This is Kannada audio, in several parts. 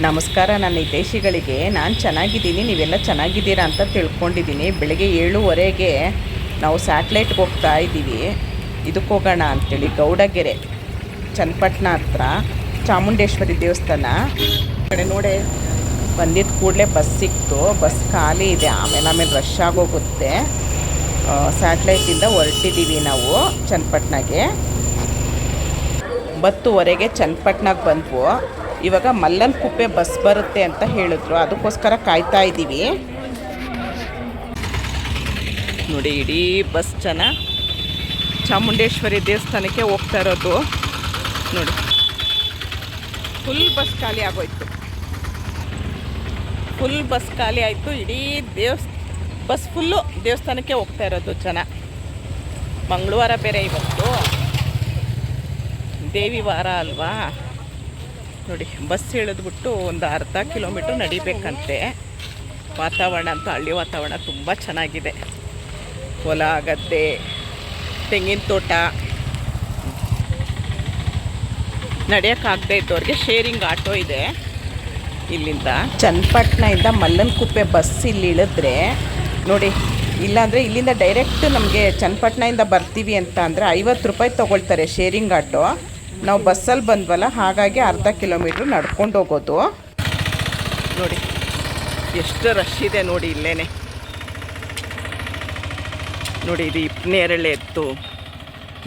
ನಮಸ್ಕಾರ. ನನ್ನ ಹಿತೈಷಿಗಳಿಗೆ ನಾನು ಚೆನ್ನಾಗಿದ್ದೀನಿ, ನೀವೆಲ್ಲ ಚೆನ್ನಾಗಿದ್ದೀರಾ ಅಂತ ತಿಳ್ಕೊಂಡಿದ್ದೀನಿ. ಬೆಳಗ್ಗೆ 7:30ಗೆ ನಾವು ಸ್ಯಾಟ್ಲೈಟ್ಗೆ ಹೋಗ್ತಾ ಇದ್ದೀವಿ. ಇದಕ್ಕೆ ಹೋಗೋಣ ಅಂಥೇಳಿ ಗೌಡಗೆರೆ ಚನ್ನಪಟ್ಟಣ ಹತ್ರ ಚಾಮುಂಡೇಶ್ವರಿ ದೇವಸ್ಥಾನ ಕಡೆ ನೋಡಿ. ಬಂದಿದ್ದ ಕೂಡಲೇ ಬಸ್ ಸಿಕ್ತು. ಬಸ್ ಖಾಲಿ ಇದೆ, ಆಮೇಲೆ ರಶ್ ಆಗೋಗುತ್ತೆ. ಸ್ಯಾಟ್ಲೈಟಿಂದ ಹೊರಟಿದ್ದೀವಿ ನಾವು ಚನ್ನಪಟ್ಟಣಗೆ. 9:30ಗೆ ಚನ್ನಪಟ್ಟಣಕ್ಕೆ ಬಂದ್ವು. ಇವಾಗ ಮಲ್ಲನ ಕುಪ್ಪೆ ಬಸ್ ಬರುತ್ತೆ ಅಂತ ಹೇಳಿದ್ರು, ಅದಕ್ಕೋಸ್ಕರ ಕಾಯ್ತಾ ಇದ್ದೀವಿ. ನೋಡಿ, ಇಡೀ ಬಸ್ ಜನ ಚಾಮುಂಡೇಶ್ವರಿ ದೇವಸ್ಥಾನಕ್ಕೆ ಹೋಗ್ತಾ ಇರೋದು ನೋಡಿ. ಫುಲ್ ಬಸ್ ಖಾಲಿ ಆಗೋಯ್ತು, ಫುಲ್ ಬಸ್ ಖಾಲಿ ಆಯಿತು. ಇಡೀ ಬಸ್ ಫುಲ್ಲು ದೇವಸ್ಥಾನಕ್ಕೆ ಹೋಗ್ತಾ ಇರೋದು ಜನ. ಮಂಗಳವಾರ ಬೇರೆ ಇವತ್ತು, ದೇವಿ ವಾರ ಅಲ್ವಾ. ನೋಡಿ, ಬಸ್ ಇಳಿದ್ಬಿಟ್ಟು ಒಂದು ಅರ್ಧ ಕಿಲೋಮೀಟ್ರ್ ನಡಿಬೇಕಂತೆ. ವಾತಾವರಣ ಅಂತೂ ಹಳ್ಳಿ ವಾತಾವರಣ ತುಂಬ ಚೆನ್ನಾಗಿದೆ. ಹೊಲ, ಗದ್ದೆ, ತೆಂಗಿನ ತೋಟ. ನಡೆಯೋಕ್ಕಾಗದೇ ಇದ್ದವ್ರಿಗೆ ಶೇರಿಂಗ್ ಆಟೋ ಇದೆ. ಇಲ್ಲಿಂದ ಚನ್ನಪಟ್ಟಣದಿಂದ ಮಲ್ಲನ ಕುಪ್ಪೆ ಬಸ್ ಇಲ್ಲಿ ಇಳಿದ್ರೆ ನೋಡಿ, ಇಲ್ಲಾಂದರೆ ಇಲ್ಲಿಂದ ಡೈರೆಕ್ಟ್ ನಮಗೆ ಚನ್ನಪಟ್ಟಣದಿಂದ ಬರ್ತೀವಿ ಅಂತ ಅಂದರೆ 50 ರೂಪಾಯಿ ತೊಗೊಳ್ತಾರೆ ಶೇರಿಂಗ್ ಆಟೋ. ನಾವು ಬಸ್ಸಲ್ಲಿ ಬಂದ್ವಲ್ಲ, ಹಾಗಾಗಿ ಅರ್ಧ ಕಿಲೋಮೀಟ್ರ್ ನಡ್ಕೊಂಡು ಹೋಗೋದು. ನೋಡಿ ಎಷ್ಟು ರಶ್ ಇದೆ ನೋಡಿ ಇಲ್ಲೇ ನೋಡಿ. ಇದು ನೇರಳೆ ಎತ್ತು,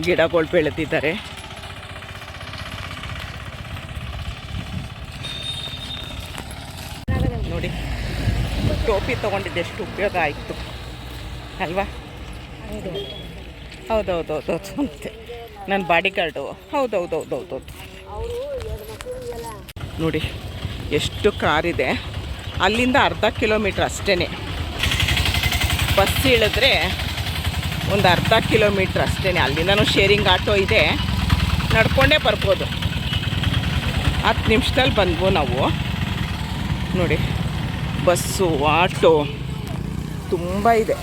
ಗಿಡಗಳು ಬೆಳೆದಿದ್ದಾರೆ. ನೋಡಿ, ಟೋಪಿ ತೊಗೊಂಡಿದ್ದೆ ಎಷ್ಟು ಉಪಯೋಗ ಆಯಿತು ಅಲ್ವಾ. ಹೌದೌದೌದು ಅಂತೆ ನನ್ನ ಬಾಡಿ ಗಾರ್ಡು. ಹೌದೌದೌದೌದೌದು ನೋಡಿ ಎಷ್ಟು ಕಾರಿದೆ. ಅಲ್ಲಿಂದ ಅರ್ಧ ಕಿಲೋಮೀಟ್ರ್ ಅಷ್ಟೇ. ಬಸ್ ಇಳಿದ್ರೆ ಒಂದು ಅರ್ಧ ಕಿಲೋಮೀಟ್ರ್ ಅಷ್ಟೇ. ಅಲ್ಲಿಂದನೂ ಶೇರಿಂಗ್ ಆಟೋ ಇದೆ, ನಡ್ಕೊಂಡೇ ಬರ್ಬೋದು. 10 ನಿಮಿಷದಲ್ಲಿ ಬಂದ್ವು ನಾವು. ನೋಡಿ, ಬಸ್ಸು, ಆಟೋ ತುಂಬ ಇದೆ.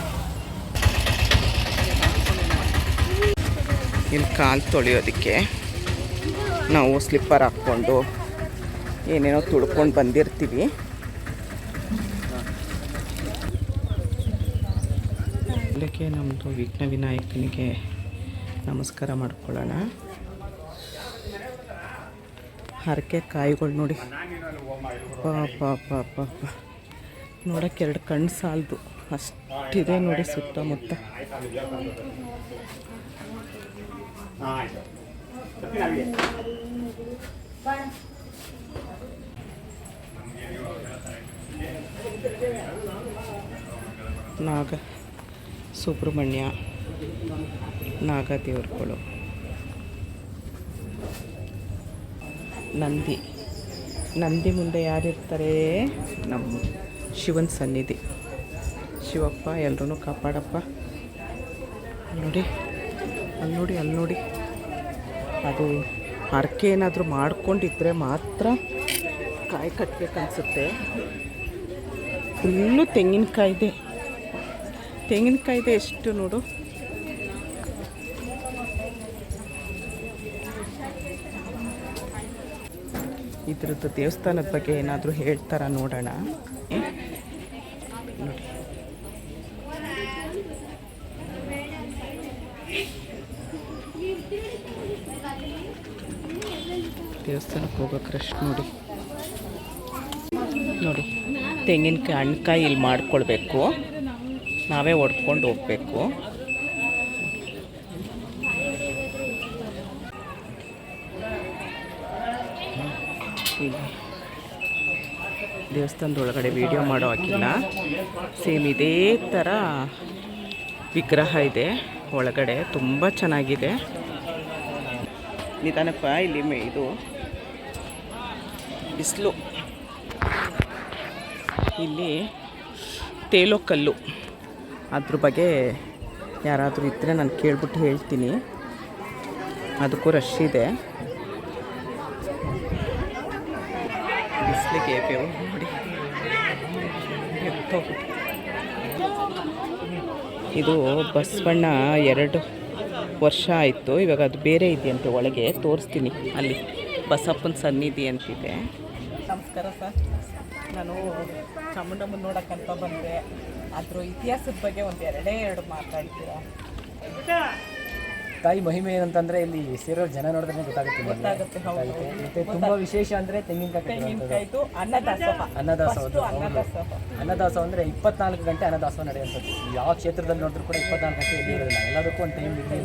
ಇಲ್ಲಿ ಕಾಲು ತೊಳೆಯೋದಕ್ಕೆ ನಾವು ಸ್ಲಿಪ್ಪರ್ ಹಾಕ್ಕೊಂಡು ಏನೇನೋ ತುಳ್ಕೊಂಡು ಬಂದಿರ್ತೀವಿ. ಅದಕ್ಕೆ ನಮ್ಮದು ವಿಘ್ನ ವಿನಾಯಕನಿಗೆ ನಮಸ್ಕಾರ ಮಾಡ್ಕೊಳ್ಳೋಣ. ಹರಕೆ ಕಾಯಿಗಳು ನೋಡಿ, ಪಾಪ ನೋಡೋಕ್ಕೆ 2 ಕಣ್ಣು ಸಾಲದು ಅಷ್ಟಿದೆ ನೋಡಿ ಸುತ್ತಮುತ್ತ. ನಾಗ ಸುಬ್ರಹ್ಮಣ್ಯ, ನಾಗ ದೇವರುಗಳು, ನಂದಿ ಮುಂದೆ ಯಾರಿರ್ತಾರೆ? ನಮ್ಮ ಶಿವನ ಸನ್ನಿಧಿ. ಶಿವಪ್ಪ ಎಲ್ಲರೂ ಕಾಪಾಡಪ್ಪ. ನೋಡಿ, ಅಲ್ಲಿ ನೋಡಿ. ಅದು ಹರಕೆ ಏನಾದರೂ ಮಾಡ್ಕೊಂಡಿದ್ರೆ ಮಾತ್ರ ಕಾಯಿ ಕಟ್ಟಬೇಕನ್ಸುತ್ತೆ. ಫುಲ್ಲು ತೆಂಗಿನಕಾಯಿದೆ ಎಷ್ಟು ನೋಡು. ಇದ್ರದ್ದು ದೇವಸ್ಥಾನದ ಬಗ್ಗೆ ಏನಾದರೂ ಹೇಳ್ತಾರಾ ನೋಡೋಣ. ನೋಡಿ, ದೇವಸ್ಥಾನಕ್ಕೆ ಹೋಗೋಕೆ ರಶ್ ನೋಡಿ. ತೆಂಗಿನಕಾಯಿ ಹಣ್ಣುಕಾಯಿ ಇಲ್ಲಿ ಮಾಡ್ಕೊಳ್ಬೇಕು, ನಾವೇ ಹೊಡ್ಕೊಂಡು ಹೋಗ್ಬೇಕು. ದೇವಸ್ಥಾನದೊಳಗಡೆ ವಿಡಿಯೋ ಮಾಡೋ ಹಾಕಿಲ್ಲ. ಸೇಮ್ ಇದೇ ಥರ ವಿಗ್ರಹ ಇದೆ ಒಳಗಡೆ, ತುಂಬ ಚೆನ್ನಾಗಿದೆ. ನಿಧಾನಪ್ಪ, ಇಲ್ಲಿ ಇದು ಬಿಸಿಲು. ಇಲ್ಲಿ ತೇಲೋ ಕಲ್ಲು, ಅದ್ರ ಬಗ್ಗೆ ಯಾರಾದರೂ ಇದ್ದರೆ ನಾನು ಕೇಳ್ಬಿಟ್ಟು ಹೇಳ್ತೀನಿ. ಅದಕ್ಕೂ ರಶ್ ಇದೆ. ಬಿಸಿಲಿಗೆ ಬೇವು ನೋಡಿ. ಇದು ಬಸವಣ್ಣ 2 ವರ್ಷ ಆಯಿತು. ಇವಾಗ ಅದು ಬೇರೆ ಇದೆಯಂತೆ, ಒಳಗೆ ತೋರಿಸ್ತೀನಿ. ಅಲ್ಲಿ ಬಸಪ್ಪನ ಸನ್ನಿಧಿ ಅಂತಿದೆ. ನಮಸ್ಕಾರ ಸರ್. ನಾನು ಚಾಮುಂಡಮ್ಮನ ನೋಡೋಕ್ಕಂತ ಬಂದೆ. ಅದ್ರ ಇತಿಹಾಸದ ಬಗ್ಗೆ ಎರಡು ಮಾತಾಡ್ತೀರಾ? ತಾಯಿ ಮಹಿಮೆ ಏನಂತಂದ್ರೆ ಇಲ್ಲಿ ಸೇರೋ ಜನ ನೋಡಿದ್ರೆ ಗೊತ್ತಾಗುತ್ತೆ. ಮತ್ತೆ ತುಂಬಾ ವಿಶೇಷ ಅಂದ್ರೆ ತೆಂಗಿನಕಾಯಿದು ಅನ್ನದಾಸೋಹ ಅಂದ್ರೆ 24 ಗಂಟೆ ಅನ್ನದಾಸೋಹ ನಡೆಯುವಂಥದ್ದು. ಯಾವ ಕ್ಷೇತ್ರದಲ್ಲಿ ನೋಡಿದ್ರು ಕೂಡ 24 ಗಂಟೆ ಇಲ್ಲಿ ಇರೋದಿಲ್ಲ. ಎಲ್ಲದಕ್ಕೂ ಒಂದು ಟೈಮ್ ಇರುತ್ತೆ.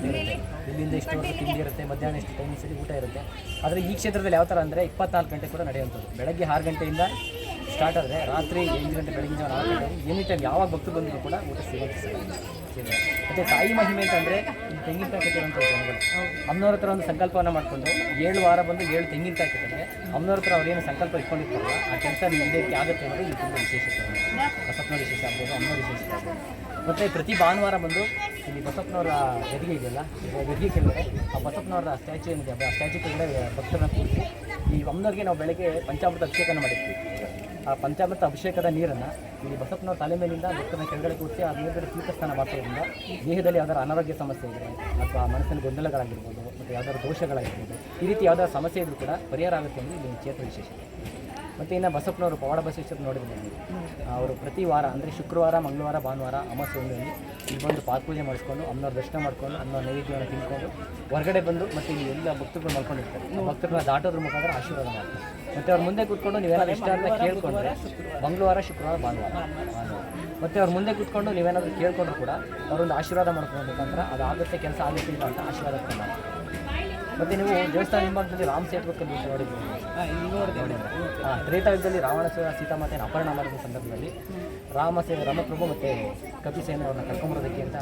ಇಲ್ಲಿಂದ ಇಷ್ಟು ವರ್ಷ ತಿಂಡಿ ಇರುತ್ತೆ, ಮಧ್ಯಾಹ್ನ ಎಷ್ಟು ಟೈಮ್ ಸರಿ ಊಟ ಇರುತ್ತೆ. ಆದರೆ ಈ ಕ್ಷೇತ್ರದಲ್ಲಿ ಯಾವ ಥರ ಅಂದರೆ 24 ಗಂಟೆ ಕೂಡ ನಡೆಯುವಂಥದ್ದು. ಬೆಳಗ್ಗೆ 6 ಗಂಟೆಯಿಂದ ಸ್ಟಾರ್ಟ್ ಆದರೆ ರಾತ್ರಿ 8 ಗಂಟೆ, ಬೆಳಗಿನ 4 ಗಂಟೆ, ಎನಿ ಟೈಮ್ ಯಾವಾಗ ಭಕ್ತರು ಬಂದರೂ ಕೂಡ ಊಟ ಸಿಗುತ್ತೆ. ಮತ್ತು ತಾಯಿ ಮಹಿಮೆ ಅಂತಂದರೆ ಇಲ್ಲಿ ತೆಂಗಿನಕಾಯಿ ಕಟ್ಟಿರುವಂಥ ಜನಗಳು ಅಮ್ಮನವ್ರ ಹತ್ರ ಒಂದು ಸಂಕಲ್ಪವನ್ನು ಮಾಡಿಕೊಂಡು 7 ವಾರ ಬಂದು 7 ತೆಂಗಿನಕಾಯಿ ಕಟ್ಟಿದ್ರೆ ಅಮ್ಮನವ್ರ ಹತ್ರ ಅವ್ರೇನು ಸಂಕಲ್ಪ ಇಟ್ಕೊಂಡಿರ್ತಾರಲ್ಲ ಆ ಕೆಲಸ ಈಡೇರಿಕೆ ಆಗುತ್ತೆ ಅನ್ನೋದು ಇಲ್ಲಿ ತುಂಬ ವಿಶೇಷತೆ. ಬಸಪ್ಪನವ್ರ ವಿಶೇಷ ಆಗ್ಬೋದು, ಅಮ್ಮನವ್ರ ವಿಶೇಷತೆ ಆಗ್ಬೋದು. ಮತ್ತು ಪ್ರತಿ ಭಾನುವಾರ ಬಂದು ಇಲ್ಲಿ ಬಸಪ್ಪನವರ ಗದಿಗೆ ಇದೆಯಲ್ಲ, ಗದಿಗೆ ಕೆಳಗಡೆ ಆ ಬಸಪ್ಪನವರ ಸ್ಟ್ಯಾಚ್ಯೂ ಏನಿದೆ ಆ ಸ್ಟ್ಯಾಚ್ಯೂ ಕೆಳಗಡೆ ಭಕ್ತರನ್ನ ಕೂರಿಸಿ ಈ ಅಮ್ಮನವ್ರಿಗೆ ನಾವು ಬೆಳಗ್ಗೆ ಪಂಚಾಮೃತ ಅಭಿಷೇಕನ ಮಾಡಿರ್ತೀವಿ. ಆ ಪಂಚಾಮೃತ ಅಭಿಷೇಕದ ನೀರನ್ನು ಇಲ್ಲಿ ಬಸಪ್ಪನವ್ರ ತಲೆ ಮೇಲಿಂದ ಭಕ್ತರನ್ನ ಕೆಳಗಡೆ ಕೂರಿಸಿ ಆ ನೀರುಗಡೆ ತೀರ್ಥಸ್ನಾನ ಮಾಡಿಸೋದ್ರಿಂದ ದೇಹದಲ್ಲಿ ಯಾವ್ದಾರು ಅನಾರೋಗ್ಯ ಸಮಸ್ಯೆ ಇದ್ದರೆ ಅಥವಾ ಮನಸ್ಸಿನ ಗೊಂದಲಗಳಾಗಿರ್ಬೋದು ಮತ್ತು ಯಾವ್ದಾದ್ರು ದೋಷಗಳಾಗಿರ್ಬೋದು, ಈ ರೀತಿ ಯಾವ್ದಾದ್ರು ಸಮಸ್ಯೆ ಇದ್ರೂ ಕೂಡ ಪರಿಹಾರ ಆಗುತ್ತೆ ಅಂದರೆ ಇಲ್ಲಿ ಕ್ಷೇತ್ರ ವಿಶೇಷತೆ. ಮತ್ತು ಇನ್ನು ಬಸಪ್ಪನವರು ಪವಾಡ ಬಸವೇಶ್ವರ ನೋಡಿದ್ರೆ ಅವರು ಪ್ರತಿ ವಾರ ಅಂದರೆ ಶುಕ್ರವಾರ, ಮಂಗಳವಾರ, ಭಾನುವಾರ, ಅಮಾವಾಸ್ಯೆಯಲ್ಲಿ ಇಲ್ಲಿ ಬಂದು ಪಾದಪೂಜೆ ಮಾಡಿಸ್ಕೊಂಡು ಅಮ್ಮನವ್ರ ದರ್ಶನ ಮಾಡ್ಕೊಂಡು ಅಮ್ಮನವ್ರ ನೈವೇದ್ಯವನ್ನು ತಿಳ್ಕೊಂಡು ಹೊರಗಡೆ ಬಂದು ಮತ್ತು ಇಲ್ಲಿ ಎಲ್ಲ ಭಕ್ತರುಗಳು ಮಾಡ್ಕೊಂಡಿರ್ತಾರೆ. ಭಕ್ತರನ್ನ ದಾಟೋದ್ರ ಮುಖಾಂತರ ಆಶೀರ್ವಾದ ಮಾಡ್ತಾರೆ. ಮತ್ತು ಅವ್ರ ಮುಂದೆ ಕೂತ್ಕೊಂಡು ನೀವೇನಾದ್ರು ಇಷ್ಟ ಅಂತ ಕೇಳ್ಕೊಂಡ್ರೆ ಮಂಗಳವಾರ, ಶುಕ್ರವಾರ, ಭಾನುವಾರ ಮತ್ತು ಅವ್ರ ಮುಂದೆ ಕೂತ್ಕೊಂಡು ನೀವೇನಾದರೂ ಕೇಳ್ಕೊಂಡ್ರು ಕೂಡ ಅವರೊಂದು ಆಶೀರ್ವಾದ ಮಾಡ್ಕೊಳ್ಳೋ ಮುಖಾಂತರ ಅದು ಆಗುತ್ತೆ, ಕೆಲಸ ಆಗುತ್ತೆ ಇಲ್ಲ ಅಂತ ಆಶೀರ್ವಾದ ಮಾಡ್ತಾರೆ. ಮತ್ತು ನೀವು ದೇವಸ್ಥಾನ ಹಿಂಭಾಗದಲ್ಲಿ ರಾಮ ಸೇತುವೆ ಕಲ್ಲು ನೋಡಿದ್ದೀವಿ. ತ್ರೇತಾಯುಗದಲ್ಲಿ ರಾವಣ ಸೀತಾಮಾತೆಯನ್ನು ಅಪಹರಣ ಮಾಡಿದ ಸಂದರ್ಭದಲ್ಲಿ ರಾಮಪ್ರಭು ಮತ್ತು ಕಪಿಸೇನ ಅವ್ರನ್ನ ಕರ್ಕೊಂಬರೋದಕ್ಕೆ ಅಂತ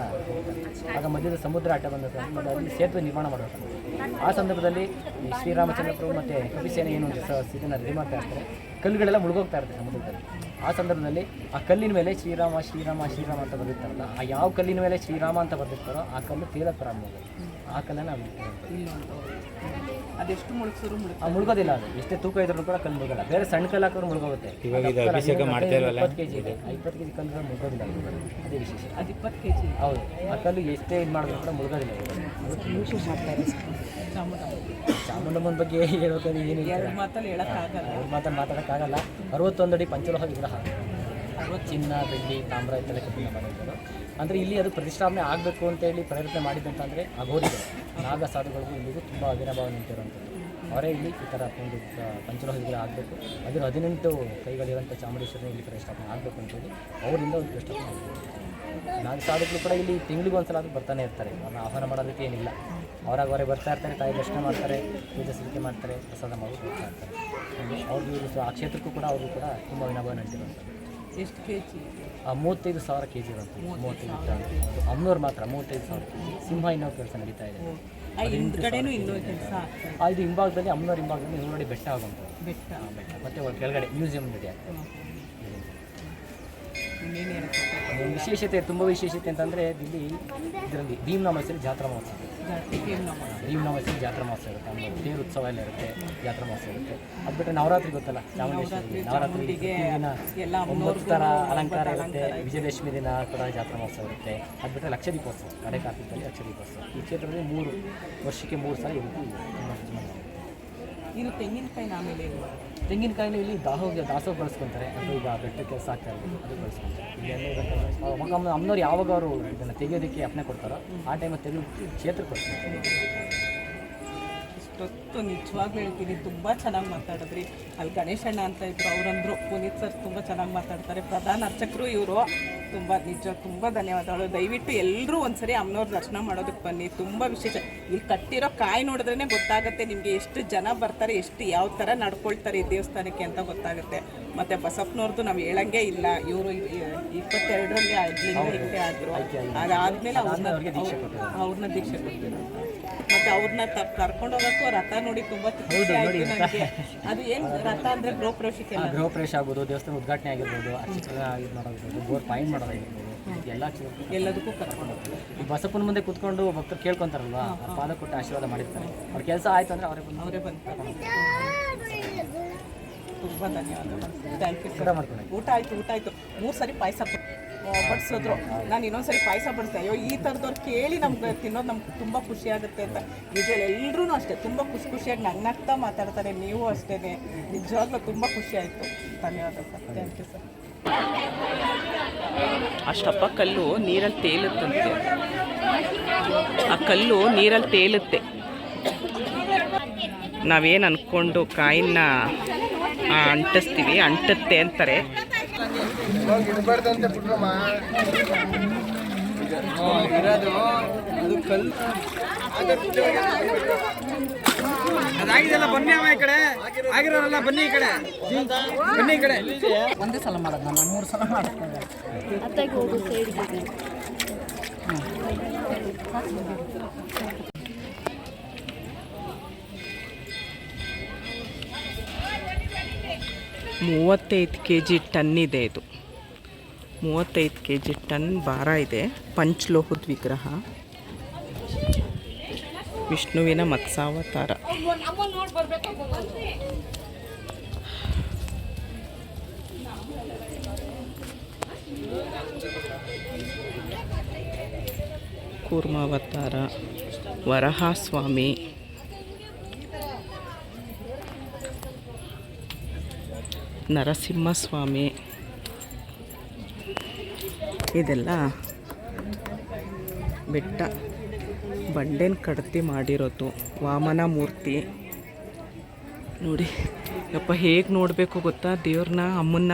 ಆಗ ಮಧ್ಯದ ಸಮುದ್ರ ಅಡ್ಡ ಬಂದ ಮತ್ತು ಅಲ್ಲಿ ಸೇತುವೆ ನಿರ್ಮಾಣ ಮಾಡಬೇಕು. ಆ ಸಂದರ್ಭದಲ್ಲಿ ಈ ಶ್ರೀರಾಮಚಂದ್ರ ಪ್ರಭು ಮತ್ತು ಕಪಿಸೇನೆ ಏನು ಇದನ್ನು ರೆಡಿ ಮಾಡ್ತಾ ಇರ್ತಾರೆ, ಕಲ್ಲುಗಳೆಲ್ಲ ಮುಳುಗೋಗ್ತಾ ಇರುತ್ತೆ ಸಮುದ್ರದಲ್ಲಿ. ಆ ಸಂದರ್ಭದಲ್ಲಿ ಆ ಕಲ್ಲಿನ ಮೇಲೆ ಶ್ರೀರಾಮ ಶ್ರೀರಾಮ ಶ್ರೀರಾಮ ಅಂತ ಬರೆದಿರ್ತಾರಲ್ಲ, ಆ ಯಾವ ಕಲ್ಲಿನ ಮೇಲೆ ಶ್ರೀರಾಮ ಅಂತ ಬರೆದಿರ್ತಾರೋ ಆ ಕಲ್ಲು ತೇಲಕ್ಕೆ ಪ್ರಾರಂಭ ಆಗೋದು. ಆ ಕಲ್ಲನ್ನು ಅದೆಷ್ಟು ಮುಳುಗಿಸಿದ್ರು ಮುಳುಗೋದಿಲ್ಲ. ಅದು ಎಷ್ಟೇ ತೂಕ ಇದ್ರೂ ಕೂಡ ಕಲ್ಲು ಮುಳುಗಲ್ಲ. ಬೇರೆ ಸಣ್ಣ ಕಲ್ಲು ಹಾಕೋರು ಮುಳುಗೋಗುತ್ತೆ. 20 kg ಇದೆ, 20 kg ಕಲ್ಲು ಮುಳುಗೋದಿಲ್ಲ. ಅದೇ ವಿಶೇಷ. ಅದು 20 kg. ಹೌದು, ಆ ಕಲ್ಲು ಎಷ್ಟೇ ಇದು ಮಾಡಿದ್ರು ಕೂಡ ಮುಳುಗೋದಿಲ್ಲ. ವಿಶೇಷ ಮಾಡ್ತಾರೆ ಚಾಮುಂಡಮ್ಮನ ಬಗ್ಗೆ ಹೇಳೋಕೆ ಏನು ಮಾತಲ್ಲಿ ಹೇಳೋಕ್ಕಾಗಲ್ಲ, ಮಾತಾಡೋಕ್ಕಾಗಲ್ಲ. 61 ಅಡಿ ಪಂಚಲೋಹ ವಿಗ್ರಹ, ಚಿನ್ನ, ಬೆಳ್ಳಿ, ತಾಮ್ರ ಇತ್ತೆಲ್ಲ ಕೆತ್ತಿನ ಮಾಡಿದ್ರು. ಅಂದರೆ ಇಲ್ಲಿ ಅದು ಪ್ರತಿಷ್ಠಾಪನೆ ಆಗಬೇಕು ಅಂತೇಳಿ ಪ್ರಯತ್ನ ಮಾಡಿದ್ದಂತಂದರೆ ಅಘೋರಿಗಳು, ನಾಗ ಸಾಧುಗಳಿಗೂ ಇಲ್ಲಿಗೂ ತುಂಬ ಅವಿನಾಭಾವ ನಿಂತಿರುವಂಥದ್ದು. ಅವರೇ ಇಲ್ಲಿ ಈ ಥರ ಒಂದು ಪಂಚಲೋಹ ವಿಗ್ರಹ ಆಗಬೇಕು, ಅದನ್ನು 18 ಕೈಗಳಿರುವಂಥ ಚಾಮುಂಡೇಶ್ವರಿ ಇಲ್ಲಿ ಪ್ರತಿಷ್ಠಾಪನೆ ಆಗಬೇಕು ಅಂತೇಳಿ ಅವರಿಂದ ಒಂದು ಪ್ರತಿಷ್ಠಾಪನೆ ಆಗಬೇಕು. ನಾಗ ಸಾಧುಗಳು ಕೂಡ ಇಲ್ಲಿ ತಿಂಗಳಿಗೊಂದ್ಸಲ ಅದು ಬರ್ತಾನೆ ಇರ್ತಾರೆ. ಅವ್ರನ್ನ ಆಹ್ವಾನ ಮಾಡೋದಕ್ಕೆ ಏನಿಲ್ಲ, ಅವರೇ ಬರ್ತಾ ಇರ್ತಾರೆ, ತಾಯಿ ದರ್ಶನ ಮಾಡ್ತಾರೆ, ಪೂಜೆ ಸಲ್ಲಿಕೆ ಮಾಡ್ತಾರೆ, ಪ್ರಸಾದ ಮಾಡಿ ಬರ್ತಾ ಇರ್ತಾರೆ. ಅವ್ರಿಗೂ ಆ ಕ್ಷೇತ್ರಕ್ಕೂ ಕೂಡ ಅವ್ರಿಗೂ ಕೂಡ ತುಂಬ ಅವಿನಾಭಾವ ನಂಟಿರುವಂಥದ್ದು. ಎಷ್ಟು kg? 35,000 kg ಇರುವಂಥದ್ದು. 35,000 ಅಮ್ಮನವ್ರು ಮಾತ್ರ 35,000 kg. ಸಿಂಹ ಇನ್ನೂ ಕೆಲಸ ನಡೀತಾ ಇದೆ. ಇದು ಹಿಂಭಾಗದಲ್ಲಿ ಅಮ್ಮನವ್ರ ಹಿಂಭಾಗದಲ್ಲಿ ನೋಡಿ ಬೆಟ್ಟ ಆಗುವಂಥದ್ದು. ಬೆಟ್ಟ ಮತ್ತು ಕೆಳಗಡೆ ಮ್ಯೂಸಿಯಂ ರೆಡಿ ಆಗ್ತದೆ. ವಿಶೇಷತೆ, ತುಂಬ ವಿಶೇಷತೆ ಅಂತಂದರೆ ಇಲ್ಲಿ ಇದರಲ್ಲಿ ಭೀಮನಾಮಾಸಲ್ಲಿ ಜಾತ್ರಾ ಮಹೋತ್ಸವ, ಭೀಮನಾಮಾಸಲ್ಲಿ ಜಾತ್ರಾ ಮಹೋತ್ಸವ ಇರುತ್ತೆ. ಆಮೇಲೆ ತೇರು ಉತ್ಸವ ಎಲ್ಲ ಇರುತ್ತೆ, ಜಾತ್ರಾ ಮಹೋತ್ಸವ ಇರುತ್ತೆ. ಅದು ಬಿಟ್ಟರೆ ನವರಾತ್ರಿ ಗೊತ್ತಲ್ಲ, ಚಾಮುಂಡೇಶ್ವರಿ ನವರಾತ್ರಿ ದಿನ 9 ಥರ ಅಲಂಕಾರ ಇರುತ್ತೆ. ವಿಜಯದಶಮಿ ದಿನ ಕೂಡ ಜಾತ್ರಾ ಮಹೋತ್ಸವ ಇರುತ್ತೆ. ಅದು ಬಿಟ್ಟರೆ ಲಕ್ಷ ದೀಪೋತ್ಸವ, ಕಡೆ ಕಾರ್ತಿಕದಲ್ಲಿ ಲಕ್ಷ ದೀಪೋತ್ಸವ. ಈ ಕ್ಷೇತ್ರದಲ್ಲಿ 3 ವರ್ಷಕ್ಕೆ 3 ಸಲ ಇರುತ್ತೆ. ಇನ್ನು ತೆಂಗಿನಕಾಯಿ ಆಮೇಲೆ ತೆಂಗಿನಕಾಯಿನ ಇಲ್ಲಿ ದಾಸೋಹ ಬಳಸ್ಕೊತಾರೆ. ಅದು ಈಗ ಬೆಟ್ಟ ಕೆಲಸ ಆಗ್ತಾ ಇರೋದು, ಅದು ಬಳಸ್ಕೊತಾರೆ. ಇಲ್ಲಿ ಅವಾಗ ಅಮ್ಮನವ್ರು ಯಾವಾಗ ಅವರು ಇದನ್ನು ತೆಗೆಯೋದಕ್ಕೆ ಅಪ್ಪಣೆ ಕೊಡ್ತಾರೋ ಆ ಟೈಮಲ್ಲಿ ತೆಗೆದು ಕ್ಷೇತ್ರಕ್ಕೆ ಬರ್ತಾರೆ. ಇಷ್ಟೊತ್ತು ನಿಜವಾಗ್ಲೂ ಹೇಳ್ತೀನಿ, ತುಂಬ ಚೆನ್ನಾಗಿ ಮಾತಾಡಿದ್ರಿ. ಅಲ್ಲಿ ಗಣೇಶಣ್ಣ ಅಂತ ಇದ್ರು, ಅವರಂದರು ಪುನೀತ್ ಸರ್ ತುಂಬ ಚೆನ್ನಾಗಿ ಮಾತಾಡ್ತಾರೆ. ಪ್ರಧಾನ ಅರ್ಚಕರು ಇವರು. ತುಂಬ ಧನ್ಯವಾದಗಳು. ದಯವಿಟ್ಟು ಎಲ್ಲರೂ ಒಂದ್ಸರಿ ಅಮ್ಮನವ್ರ ದರ್ಶನ ಮಾಡೋದಕ್ಕೆ ಬನ್ನಿ. ತುಂಬ ವಿಶೇಷ. ಇಲ್ಲಿ ಕಟ್ಟಿರೋ ಕಾಯಿ ನೋಡಿದ್ರೇ ಗೊತ್ತಾಗುತ್ತೆ ನಿಮಗೆ ಎಷ್ಟು ಜನ ಬರ್ತಾರೆ, ಎಷ್ಟು ಯಾವ ಥರ ನಡ್ಕೊಳ್ತಾರೆ ಈ ದೇವಸ್ಥಾನಕ್ಕೆ ಅಂತ ಗೊತ್ತಾಗುತ್ತೆ. ಮತ್ತು ಬಸಪ್ಪನವ್ರದ್ದು ನಾವು ಹೇಳಂಗೆ ಇಲ್ಲ. ಇವರು 22ರಲ್ಲಿ ಹಿಂದೆ ಆದರು. ಅದಾದಮೇಲೆ ಅವ್ರನ್ನ ದೀಕ್ಷೆ ಕೊಡ್ತಿದ್ರು. ಮತ್ತು ಅವ್ರನ್ನ ಕರ್ಕೊಂಡೋಗಕ್ಕೂ ರಥ ನೋಡಿ ತುಂಬ ಖುಷಿ ಆಯಿತು ನನಗೆ. ಅದು ಏನು ರಥ ಅಂದರೆ ಗೃಹಪ್ರವೇಶ ಆಗ್ಬೋದು, ದೇವಸ್ಥಾನ ಉದ್ಘಾಟನೆ ಆಗಿರ್ಬೋದು, ಇದು ಮಾಡೋದು, ಬೋರ್ ಪಾಯಿಂಟ್ ಮಾಡೋದಾಗಿರ್ಬೋದು, ಎಲ್ಲದಕ್ಕೂ ಕರ್ಕೊಂಡು ಹೋಗ್ತಾರೆ. ಈ ಬಸಪ್ಪನ ಮುಂದೆ ಕೂತ್ಕೊಂಡು ಭಕ್ತರು ಕೇಳ್ಕೊತಾರಲ್ವಾ, ಪಾದ ಕೊಟ್ಟು ಆಶೀರ್ವಾದ ಮಾಡಿರ್ತಾರೆ. ಅವ್ರ ಕೆಲಸ ಆಯಿತು ಅಂದರೆ ಅವರೇ ಬಂದು ತುಂಬ ಧನ್ಯವಾದಗಳು. Thank you. ಕೂಡ ಮಾಡ್ಕೊಂಡು ಊಟ ಆಯಿತು 3 ಸರಿ ಪಾಯಸ ಬಡಿಸಿದ್ರು. ನಾನು ಇನ್ನೊಂದ್ಸರಿ ಪಾಯಸ ಬಡಿಸ್ದೆ. ಅಯ್ಯೋ ಈ ಥರದವ್ರು ಕೇಳಿ ನಮ್ಗೆ ತಿನ್ನೋದು ನಮ್ಗೆ ತುಂಬ ಖುಷಿ ಆಗುತ್ತೆ ಅಂತ. ಯೂಶ್ವಲ್ ಎಲ್ಲರೂ ಅಷ್ಟೇ ತುಂಬ ಖುಷಿಯಾಗಿ ನಗ್ನಾಗ್ತಾ ಮಾತಾಡ್ತಾರೆ. ನೀವು ಅಷ್ಟೇ, ನಿಜವಾಗ್ಲೂ ತುಂಬ ಖುಷಿ ಆಯಿತು. ಧನ್ಯವಾದ ಸರ್, ಥ್ಯಾಂಕ್ ಯು ಸರ್. ಅಷ್ಟಪ್ಪ ಕಲ್ಲು ನೀರಲ್ಲಿ ತೇಲುತ್ತಂತೆ. ಆ ಕಲ್ಲು ನೀರಲ್ಲಿ ತೇಲುತ್ತೆ. ನಾವೇನು ಅಂದ್ಕೊಂಡು ಕಾಯಿನ ಅಂಟಿಸ್ತೀವಿ, ಅಂಟುತ್ತೆ ಅಂತಾರೆ. ಅದಾಗಿದೆಲ್ಲ ಬನ್ನಿ ಅಮ್ಮ ಈ ಕಡೆ, ಆಗಿರೋರೆಲ್ಲ ಬನ್ನಿ ಈ ಕಡೆ, ಬನ್ನಿ ಈ ಕಡೆ. ಒಂದೇ ಸಲ ಮಾಡೋದು, ನಾನು 3 ಸಲ ಮಾಡಿಸ್ಕೊಂಡೆ. $35 kg ಟನ್ ಇದೆ ಇದು. 35 kg ಟನ್ ಭಾರ ಇದೆ. ಪಂಚಲೋಹದ ವಿಗ್ರಹ, ವಿಷ್ಣುವಿನ ಮತ್ಸ್ಯಾವತಾರ. ಕೂರ್ಮಾವತಾರ, ವರಹಾಸ್ವಾಮಿ, ನರಸಿಂಹಸ್ವಾಮಿ, ಇದೆಲ್ಲ ಬೆಟ್ಟ ಬಂಡೆನ ಕಡ್ತಿ ಮಾಡಿರೋದು. ವಾಮನ ಮೂರ್ತಿ ನೋಡಿ ಯಪ್ಪ, ಹೇಗೆ ನೋಡಬೇಕು ಗೊತ್ತಾ ದೇವ್ರನ್ನ, ಅಮ್ಮನ್ನ.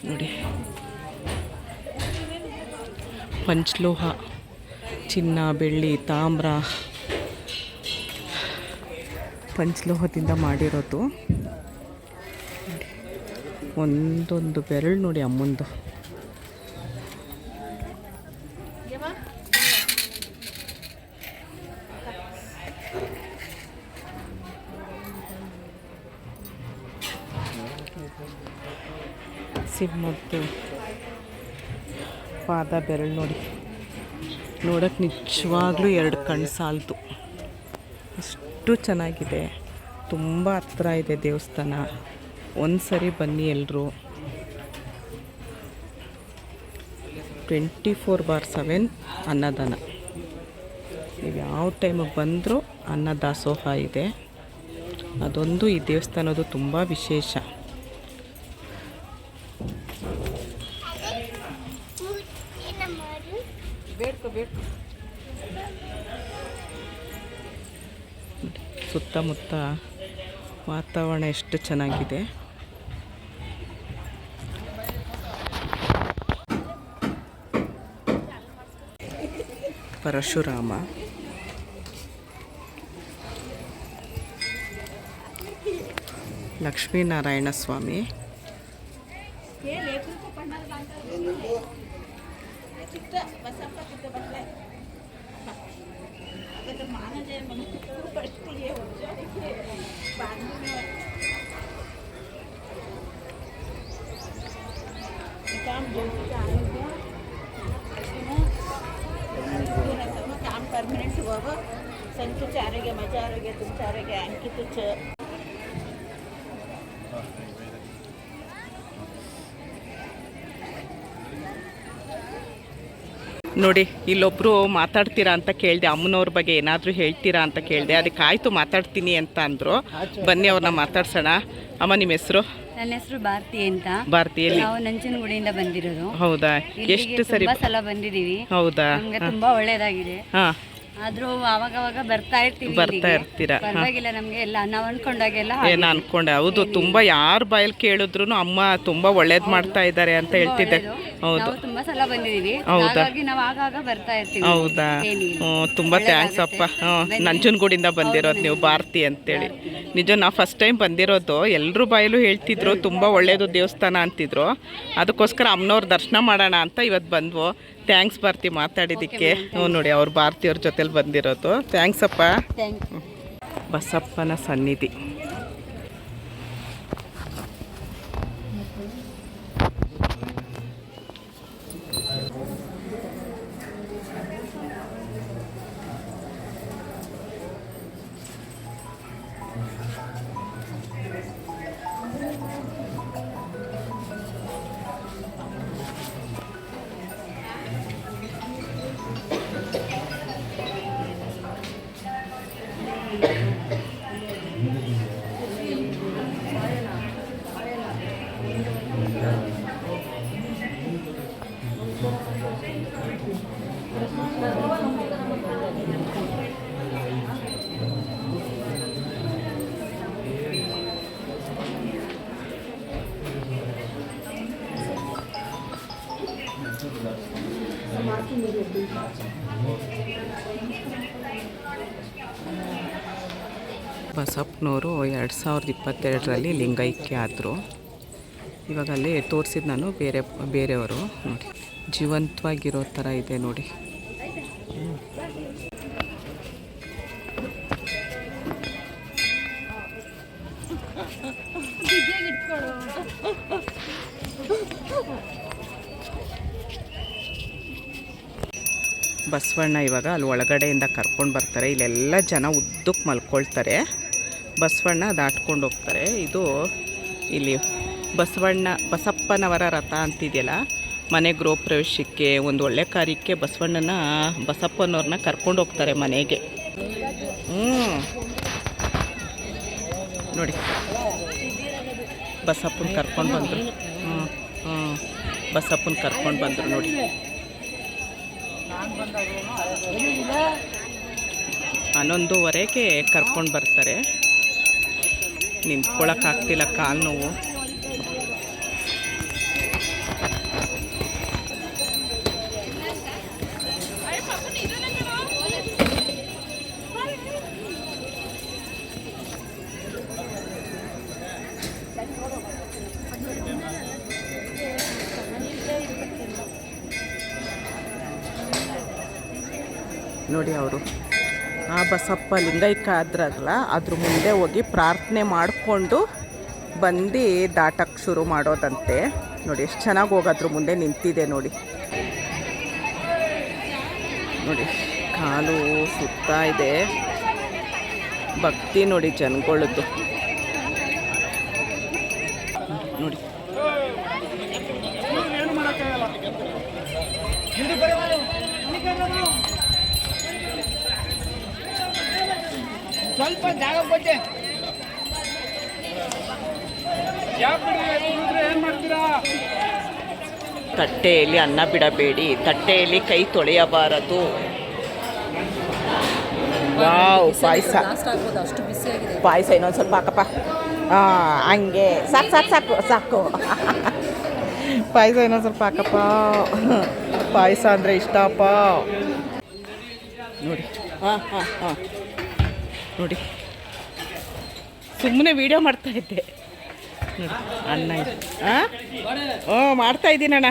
ನೋಡಿ ಪಂಚಲೋಹ, ಚಿನ್ನ, ಬೆಳ್ಳಿ, ತಾಮ್ರ, ಪಂಚಲೋಹದಿಂದ ಮಾಡಿರೋದು. ಒಂದೊಂದು ಬೆರಳು ನೋಡಿ ಅಮ್ಮಂದು. ಸಿಂಹದ್ದು ಪಾದ ಬೆರಳು ನೋಡಿ, ನೋಡೋಕ್ಕೆ ನಿಜವಾಗ್ಲೂ 2 ಕಣ್ಣು ಸಾಲ್ತು. ಅಷ್ಟು ಚೆನ್ನಾಗಿದೆ. ತುಂಬ ಹತ್ರ ಇದೆ ದೇವಸ್ಥಾನ. ಒಂದು ಸರಿ ಬನ್ನಿ ಎಲ್ಲರೂ. 24/7 ಅನ್ನದಾನ. ನೀವು ಯಾವ ಟೈಮಿಗೆ ಬಂದರೂ ಅನ್ನ ದಾಸೋಹ ಇದೆ. ಅದೊಂದು ಈ ದೇವಸ್ಥಾನದ್ದು ತುಂಬ ವಿಶೇಷ. ಸುತ್ತಮುತ್ತ ವಾತಾವರಣ ಎಷ್ಟು ಚೆನ್ನಾಗಿದೆ. ಪರಶುರಾಮ, ಲಕ್ಷ್ಮೀನಾರಾಯಣ ಸ್ವಾಮಿ, काम परमनेंट व्हावं. संतुचं आरोग्य, माझं आरोग्य, तुमचं आरोग्य, अंकितचं. ನೋಡಿ ಇಲ್ಲೊಬ್ಬರು ಮಾತಾಡ್ತೀರಾ ಅಂತ ಕೇಳಿದೆ. ಅಮ್ಮನವ್ರ ಬಗ್ಗೆ ಏನಾದರೂ ಹೇಳ್ತೀರಾ ಅಂತ ಕೇಳಿದೆ. ಅದಕ್ಕೆ ಆಯಿತು ಮಾತಾಡ್ತೀನಿ ಅಂತ ಅಂದರು. ಬನ್ನಿ ಅವ್ರನ್ನ ಮಾತಾಡ್ಸೋಣ. ಅಮ್ಮ ನಿಮ್ಮ ಹೆಸರು? ನನ್ನ ಹೆಸರು ಭಾರತಿ ಅಂತ. ಭಾರತಿಯಲ್ಲಿ ನಾವು ನಂಜನಗೂಡಿಂದ ಬಂದಿರೋದು. ಹೌದಾ? ಎಷ್ಟು ಸರಿ ಸಲ ಬಂದಿದ್ದೀವಿ. ಹೌದಾ? ನಮ್ಗೆ ತುಂಬಾ ಒಳ್ಳೇದಾಗಿದೆ. ಹಾಂ, ಆದ್ರೂ ಅವಾಗ ಬರ್ತಾ ಇರ್ತೀರಾ? ಪರವಾಗಿಲ್ಲ, ನಮ್ಗೆ ಎಲ್ಲ ನಾವು ಅನ್ಕೊಂಡಾಗೆಲ್ಲ ಏನು ಅನ್ಕೊಂಡೆ. ಹೌದು, ತುಂಬ ಯಾರು ಬಾಯಲ್ಲಿ ಕೇಳಿದ್ರು ಅಮ್ಮ ತುಂಬ ಒಳ್ಳೇದು ಮಾಡ್ತಾ ಇದ್ದಾರೆ ಅಂತ ಹೇಳ್ತಿದ್ದೆ. ಹೌದು. ನಾವು ತುಂಬಾ ಸಲ ಬಂದಿದೀವಿ, ಹೌದಾ? ಹಾಗಾಗಿ ನಾವು ಆಗಾಗ ಬರ್ತಾ ಇರ್ತೀವಿ. ಹೌದಾ? ಏನಿಲ್ಲ. ತುಂಬ ಥ್ಯಾಂಕ್ಸ್ ಅಪ್ಪ. ನಂಜನಗೂಡಿಂದ ಬಂದಿರೋದು ನೀವು, ಭಾರತಿ ಅಂತೇಳಿ. ನಿಜ ನಾವು ಫಸ್ಟ್ ಟೈಮ್ ಬಂದಿರೋದು. ಎಲ್ಲರೂ ಬಾಯಲ್ಲೂ ಹೇಳ್ತಿದ್ರು ತುಂಬ ಒಳ್ಳೆಯದು ದೇವಸ್ಥಾನ ಅಂತಿದ್ರು. ಅದಕ್ಕೋಸ್ಕರ ಅಮ್ಮನವ್ರ ದರ್ಶನ ಮಾಡೋಣ ಅಂತ ಇವತ್ತು ಬಂದ್ವು. ಥ್ಯಾಂಕ್ಸ್ ಭಾರತಿ ಮಾತಾಡಿದ್ದಕ್ಕೆ. ನೋಡಿ ಅವ್ರು ಭಾರತಿಯವ್ರ ಜೊತೆಲಿ ಬಂದಿರೋದು. ಥ್ಯಾಂಕ್ಸ್ ಅಪ್ಪ. Thank you. ಬಸಪ್ಪನ ಸನ್ನಿಧಿ. ಬಸಪ್ಪನವರು 2022ರಲ್ಲಿ ಲಿಂಗೈಕ್ಯ ಆದರು. ಇವಾಗ ಅಲ್ಲಿ ತೋರಿಸಿದ್ದು ನಾನು ಬೇರೆಯವರು. ನೋಡಿ ಜೀವಂತವಾಗಿರೋ ಥರ ಇದೆ ನೋಡಿ. ಬಸವಣ್ಣ ಇವಾಗ ಅಲ್ಲಿ ಒಳಗಡೆಯಿಂದ ಕರ್ಕೊಂಡು ಬರ್ತಾರೆ. ಇಲ್ಲೆಲ್ಲ ಜನ ಉದ್ದಕ್ಕೆ ಮಲ್ಕೊಳ್ತಾರೆ. ಬಸವಣ್ಣ ದಾಟ್ಕೊಂಡು ಹೋಗ್ತಾರೆ. ಇದು ಇಲ್ಲಿ ಬಸಪ್ಪನವರ ರಥ ಅಂತಿದೆಯಲ್ಲ, ಮನೆ ಗೃಹ ಪ್ರವೇಶಕ್ಕೆ ಒಂದು ಒಳ್ಳೆ ಕಾರ್ಯಕ್ಕೆ ಬಸಪ್ಪನವ್ರನ್ನ ಕರ್ಕೊಂಡು ಹೋಗ್ತಾರೆ ಮನೆಗೆ. ನೋಡಿ ಬಸಪ್ಪನ ಕರ್ಕೊಂಡು ಬಂದರು. ಬಸಪ್ಪನ ಕರ್ಕೊಂಡು ಬಂದರು ನೋಡಿ. 11:15ಗೆ ಕರ್ಕೊಂಡು ಬರ್ತಾರೆ. ನಿಂತ್ಕೊಳ್ಳೋಕ್ಕಾಗ್ತಿಲ್ಲ, ಕಾಲು ನೋವು. ನೋಡಿ ಅವರು ಆ ಬಸಪ್ಪ ಲಿಂಗೈಕ್ಯ ಆದ್ರಲ್ಲ, ಅದ್ರ ಮುಂದೆ ಹೋಗಿ ಪ್ರಾರ್ಥನೆ ಮಾಡಿಕೊಂಡು ಬಂದು ದಾಟಕ್ಕೆ ಶುರು ಮಾಡೋದಂತೆ. ನೋಡಿ ಎಷ್ಟು ಚೆನ್ನಾಗಿ ಹೋಗೋದ್ರ ಮುಂದೆ ನಿಂತಿದೆ ನೋಡಿ. ನೋಡಿ ಕಾಲು ಸುತ್ತಾ ಇದೆ. ಭಕ್ತಿ ನೋಡಿ ಜನಗಳದ್ದು ನೋಡಿ. ಸ್ವಲ್ಪ ಜಾಗ ಕೊಟ್ಟೆ ತಟ್ಟೆಯಲ್ಲಿ ಅನ್ನ ಬಿಡಬೇಡಿ, ತಟ್ಟೆಯಲ್ಲಿ ಕೈ ತೊಳೆಯಬಾರದು. ವಾವ್, ಪಾಯಸ ಇನ್ನೊಂದು ಸ್ವಲ್ಪ ಹಾಕಪ್ಪ. ಹಂಗೆ ಸಾಕು ಪಾಯಸ ಇನ್ನೊಂದು ಸ್ವಲ್ಪ ಹಾಕಪ್ಪ. ಪಾಯಸ ಅಂದರೆ ಇಷ್ಟಪ್ಪ ನೋಡಿ. ನೋಡಿ ಸುಮ್ಮನೆ ವೀಡಿಯೋ ಮಾಡ್ತಾಯಿದ್ದೆ ನೋಡಿ. ಅನ್ನ ಇದೆ. ಮಾಡ್ತಾಯಿದ್ದೀನಿ ಅಣ್ಣ.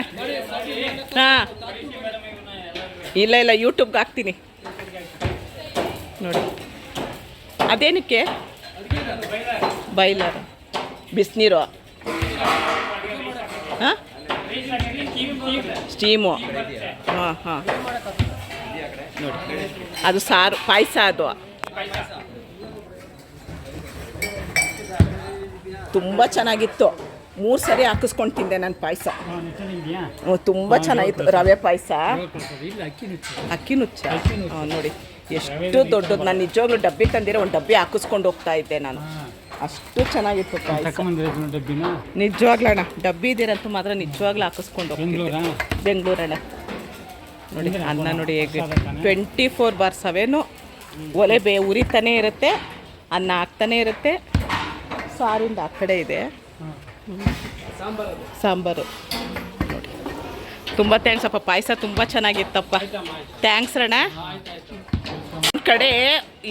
ಇಲ್ಲ ಯೂಟ್ಯೂಬ್ಗೆ ಹಾಕ್ತೀನಿ ನೋಡಿ. ಅದೇನಕ್ಕೆ ಬಾಯ್ಲರ್ ಬಿಸಿನೀರು ಸ್ಟೀಮು. ನೋಡಿ ಅದು ಸಾರು ಪಾಯಸ. ಅದು ತುಂಬ ಚೆನ್ನಾಗಿತ್ತು. 3 ಸರಿ ಹಾಕಿಸ್ಕೊಂಡು ತಿಂದೆ ನಾನು ಪಾಯಸ. ತುಂಬ ಚೆನ್ನಾಗಿತ್ತು. ರವೆ ಪಾಯಸ, ಅಕ್ಕಿ ನುಚ್ಚ. ನೋಡಿ ಎಷ್ಟು ದೊಡ್ಡದು. ನಾನು ನಿಜವಾಗ್ಲೂ ಡಬ್ಬಿ ತಂದಿರೋ ಒಂದು ಡಬ್ಬಿ ಹಾಕಿಸ್ಕೊಂಡು ಹೋಗ್ತಾ ಇದ್ದೆ ನಾನು. ಅಷ್ಟು ಚೆನ್ನಾಗಿತ್ತು ಪಾಯಸ. ನಿಜವಾಗ್ಲಣ್ಣ ಡಬ್ಬಿ ಇದ್ದೀರಂತೂ ಮಾತ್ರ ನಿಜವಾಗ್ಲೂ ಹಾಕಿಸ್ಕೊಂಡು ಹೋಗ್ತಿದ್ದೆ. ಬೆಂಗಳೂರಣ್ಣ ನೋಡಿ. ಅನ್ನ ನೋಡಿ ಹೇಗೆ 24/7 ಒಲೆ ಉರಿತಾನೆ ಇರುತ್ತೆ, ಅನ್ನ ಹಾಕ್ತಾನೆ ಇರುತ್ತೆ. ಸಾರಿಂದ ಆ ಕಡೆ ಇದೆ ಸಾಂಬಾರು ನೋಡಿ. ತುಂಬ ಥ್ಯಾಂಕ್ಸ್ ಅಪ್ಪ, ಪಾಯಸ ತುಂಬ ಚೆನ್ನಾಗಿತ್ತಪ್ಪ. ಥ್ಯಾಂಕ್ಸ್ ಅಣ್ಣ. ಕಡೆ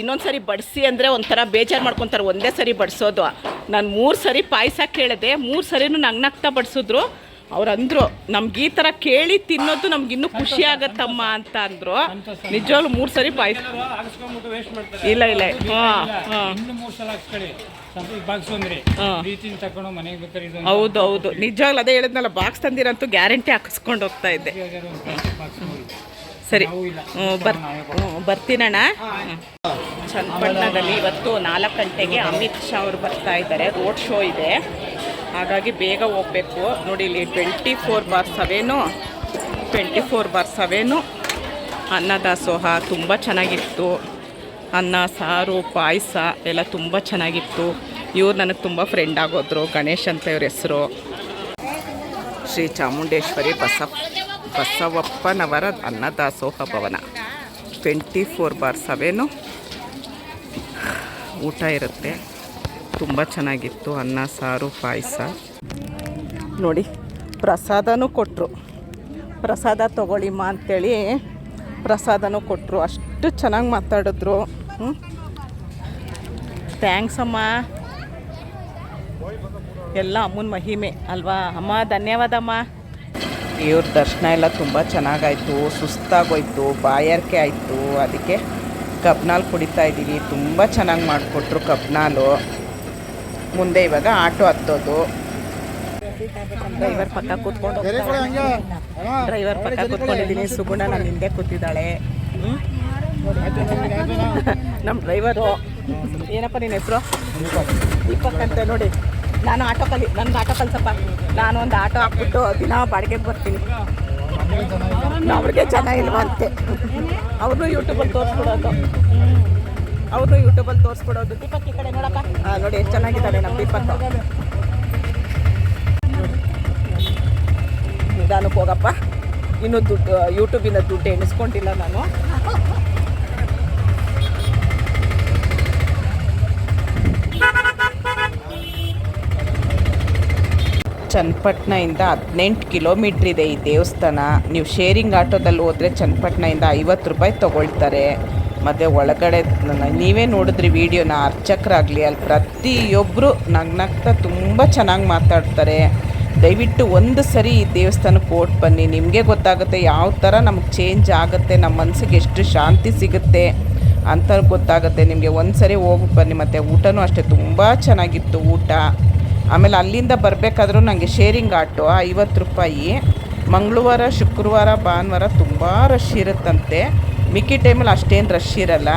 ಇನ್ನೊಂದು ಸರಿ ಬಡಿಸಿ ಅಂದರೆ ಒಂಥರ ಬೇಜಾರು ಮಾಡ್ಕೊತಾರೆ, ಒಂದೇ ಸರಿ ಬಡಿಸೋದು. ನಾನು 3 ಸರಿ ಪಾಯಸ ಕೇಳಿದೆ, 3 ಸರಿನೂ ನಗ್ನಗ್ತಾ ಬಡಿಸಿದ್ರು. ಅವ್ರು ಅಂದರು ನಮ್ಗೆ ಈ ಥರ ಕೇಳಿ ತಿನ್ನೋದು ನಮ್ಗಿನ್ನೂ ಖುಷಿ ಆಗತ್ತಮ್ಮ ಅಂತ ಅಂದರು. ನಿಜವಾಗ್ಲೂ 3 ಸರಿ ಪಾಯಸ ಇಲ್ಲ ಇಲ್ಲ. ಹೌದು ಹೌದು, ನಿಜವಾಗ್ಲೂ ಅದೇ ಹೇಳಿದ್ನಲ್ಲ, ಬಾಕ್ಸ್ ತಂದಿರಂತೂ ಗ್ಯಾರಂಟಿ ಹಾಕಿಸ್ಕೊಂಡು ಹೋಗ್ತಾ ಇದ್ದೆ. ಸರಿ, ಬರ್ತೀನಣ್ಣ. ಚನ್ನಪಟ್ಟಣದಲ್ಲಿ ಇವತ್ತು 4 ಗಂಟೆಗೆ ಅಮಿತ್ ಶಾ ಅವರು ಬರ್ತಾ ಇದ್ದಾರೆ, ರೋಡ್ ಶೋ ಇದೆ, ಹಾಗಾಗಿ ಬೇಗ ಹೋಗಬೇಕು. ನೋಡಿ ಇಲ್ಲಿ 24/7 ಅನ್ನದಾಸೋಹ ತುಂಬ ಚೆನ್ನಾಗಿತ್ತು. ಅನ್ನ ಸಾರು ಪಾಯಸ ಎಲ್ಲ ತುಂಬ ಚೆನ್ನಾಗಿತ್ತು. ಇವ್ರು ನನಗೆ ತುಂಬ ಫ್ರೆಂಡ್ ಆಗೋದ್ರು, ಗಣೇಶ್ ಅಂತ ಇವ್ರ ಹೆಸರು. ಶ್ರೀ ಚಾಮುಂಡೇಶ್ವರಿ ಬಸವಪ್ಪನವರ ಅನ್ನದಾಸೋಹ ಭವನ 24/7 ಊಟ ಇರುತ್ತೆ. ತುಂಬ ಚೆನ್ನಾಗಿತ್ತು, ಅನ್ನ ಸಾರು ಪಾಯಸ. ನೋಡಿ ಪ್ರಸಾದನೂ ಕೊಟ್ಟರು, ಪ್ರಸಾದ ತೊಗೊಳ್ಳಿಮ್ಮ ಅಂಥೇಳಿ ಪ್ರಸಾದನೂ ಕೊಟ್ಟರು. ಅಷ್ಟು ಚೆನ್ನಾಗಿ ಮಾತಾಡಿದ್ರು. ಥ್ಯಾಂಕ್ಸ್ ಅಮ್ಮ, ಎಲ್ಲ ಅಮ್ಮನ ಮಹಿಮೆ ಅಲ್ವಾ ಅಮ್ಮ. ಧನ್ಯವಾದಮ್ಮ. ಇವ್ರ ದರ್ಶನ ಎಲ್ಲ ತುಂಬ ಚೆನ್ನಾಗಾಯಿತು. ಸುಸ್ತಾಗೋಯ್ತು, ಬಾಯಾರಿಕೆ ಆಯಿತು, ಅದಕ್ಕೆ ಕಬ್ನಾಲ್ ಕುಡಿತಾ ಇದ್ದೀವಿ. ತುಂಬ ಚೆನ್ನಾಗಿ ಮಾಡಿಕೊಟ್ರು ಕಬ್ನಾಲು. ಮುಂದೆ ಇವಾಗ ಆಟೋ ಹತ್ತೋದು. ಡ್ರೈವರ್ ಪಕ್ಕ ಕೂತ್ಕೊಂಡಿದ್ದೀನಿ. ಸುಗುಣ ನನ್ನ ಹಿಂದೆ ಕೂತಿದ್ದಾಳೆ. ನಮ್ಮ ಡ್ರೈವರು ಏನಪ್ಪ ನಿನ್ನ ಹೆಸರು? ದೀಪಕ್ ಅಂತ. ನೋಡಿ ನಾನು ನನಗೆ ಆಟೋ ಕಲ್ಸಪ್ಪ. ನಾನು ಒಂದು ಆಟೋ ಹಾಕ್ಬಿಟ್ಟು ದಿನ ಬಾಡಿಗೆಗೆ ಬರ್ತೀನಿ. ಅವ್ರಿಗೆ ಚೆನ್ನಾಗಿಲ್ವಂತೆ, ಅವ್ರನ್ನೂ ಯೂಟ್ಯೂಬಲ್ಲಿ ತೋರಿಸ್ಬಿಡೋದು. ದೀಪಕ್ ಈ ಕಡೆ ನೋಡಪ್ಪ. ನೋಡಿ ಎಷ್ಟು ಚೆನ್ನಾಗಿದ್ದಾನೆ ನಮ್ಮ ದೀಪಕ್. ನಿಧಾನಕ್ಕೆ ಹೋಗಪ್ಪ, ಇನ್ನೂ ದುಡ್ಡು ಯೂಟ್ಯೂಬಿಂದ ದುಡ್ಡು ಎಣಿಸ್ಕೊಂಡಿಲ್ಲ ನಾನು. ಚನ್ನಪಟ್ಟಣದಿಂದ 18 ಕಿಲೋಮೀಟ್ರ್ ಇದೆ ಈ ದೇವಸ್ಥಾನ. ನೀವು ಶೇರಿಂಗ್ ಆಟೋದಲ್ಲಿ ಹೋದರೆ ಚನ್ನಪಟ್ಟಣದಿಂದ 50 ರೂಪಾಯಿ ತೊಗೊಳ್ತಾರೆ. ಮತ್ತು ಒಳಗಡೆ ನೀವೇ ನೋಡಿದ್ರಿ ವಿಡಿಯೋನ, ಅರ್ಚಕರಾಗಲಿ ಅಲ್ಲಿ ಪ್ರತಿಯೊಬ್ಬರು ನಗ್ನಗ್ತಾ ತುಂಬ ಚೆನ್ನಾಗಿ ಮಾತಾಡ್ತಾರೆ. ದಯವಿಟ್ಟು ಒಂದು ಸರಿ ಈ ದೇವಸ್ಥಾನಕ್ಕೆ ಓಟ್ ಬನ್ನಿ, ನಿಮಗೆ ಗೊತ್ತಾಗುತ್ತೆ ಯಾವ ಥರ ನಮಗೆ ಚೇಂಜ್ ಆಗುತ್ತೆ, ನಮ್ಮ ಮನಸ್ಸಿಗೆ ಎಷ್ಟು ಶಾಂತಿ ಸಿಗುತ್ತೆ ಅಂತ ಗೊತ್ತಾಗುತ್ತೆ ನಿಮಗೆ. ಒಂದು ಸರಿ ಹೋಗಿ ಬನ್ನಿ. ಮತ್ತು ಊಟನೂ ಅಷ್ಟೇ ತುಂಬ ಚೆನ್ನಾಗಿತ್ತು ಊಟ. ಆಮೇಲೆ ಅಲ್ಲಿಂದ ಬರಬೇಕಾದ್ರೂ ನನಗೆ ಶೇರಿಂಗ್ ಆಟೋ 50 ರೂಪಾಯಿ. ಮಂಗಳವಾರ ಶುಕ್ರವಾರ ಭಾನುವಾರ ತುಂಬ ರಶ್ ಇರುತ್ತಂತೆ, ಮಿಕ್ಕಿ ಟೈಮಲ್ಲಿ ಅಷ್ಟೇನು ರಶ್ ಇರಲ್ಲ.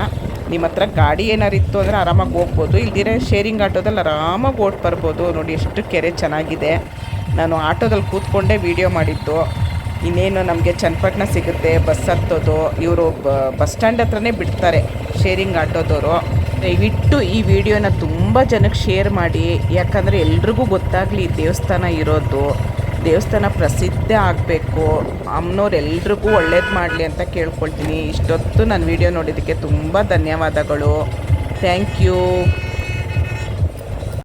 ನಿಮ್ಮ ಹತ್ರ ಗಾಡಿ ಏನಾರು ಇತ್ತು ಅಂದರೆ ಆರಾಮಾಗಿ ಹೋಗ್ಬೋದು, ಇಲ್ದಿರ ಶೇರಿಂಗ್ ಆಟೋದಲ್ಲಿ ಆರಾಮಾಗಿ ಓಟ್ ಬರ್ಬೋದು. ನೋಡಿ ಎಷ್ಟು ಕೆರೆ ಚೆನ್ನಾಗಿದೆ. ನಾನು ಆಟೋದಲ್ಲಿ ಕೂತ್ಕೊಂಡೇ ವೀಡಿಯೋ ಮಾಡಿದ್ದು. ಇನ್ನೇನು ನಮಗೆ ಚನ್ನಪಟ್ಟಣ ಸಿಗುತ್ತೆ, ಬಸ್ ಹತ್ತೋದು. ಇವರು ಬಸ್ ಸ್ಟ್ಯಾಂಡ್ ಹತ್ರನೇ ಬಿಡ್ತಾರೆ ಶೇರಿಂಗ್ ಆಟೋದವರು. ದಯವಿಟ್ಟು ಈ ವಿಡಿಯೋನ ತುಂಬ ಜನಕ್ಕೆ ಶೇರ್ ಮಾಡಿ, ಯಾಕಂದರೆ ಎಲ್ರಿಗೂ ಗೊತ್ತಾಗಲಿ ಈ ದೇವಸ್ಥಾನ ಇರೋದು. ದೇವಸ್ಥಾನ ಪ್ರಸಿದ್ಧ ಆಗಬೇಕು, ಅಮ್ಮನವ್ರು ಎಲ್ರಿಗೂ ಒಳ್ಳೇದು ಮಾಡಲಿ ಅಂತ ಕೇಳ್ಕೊಳ್ತೀನಿ. ಇಷ್ಟೊತ್ತು ನನ್ನ ವಿಡಿಯೋ ನೋಡಿದ್ದಕ್ಕೆ ತುಂಬ ಧನ್ಯವಾದಗಳು. Thank you.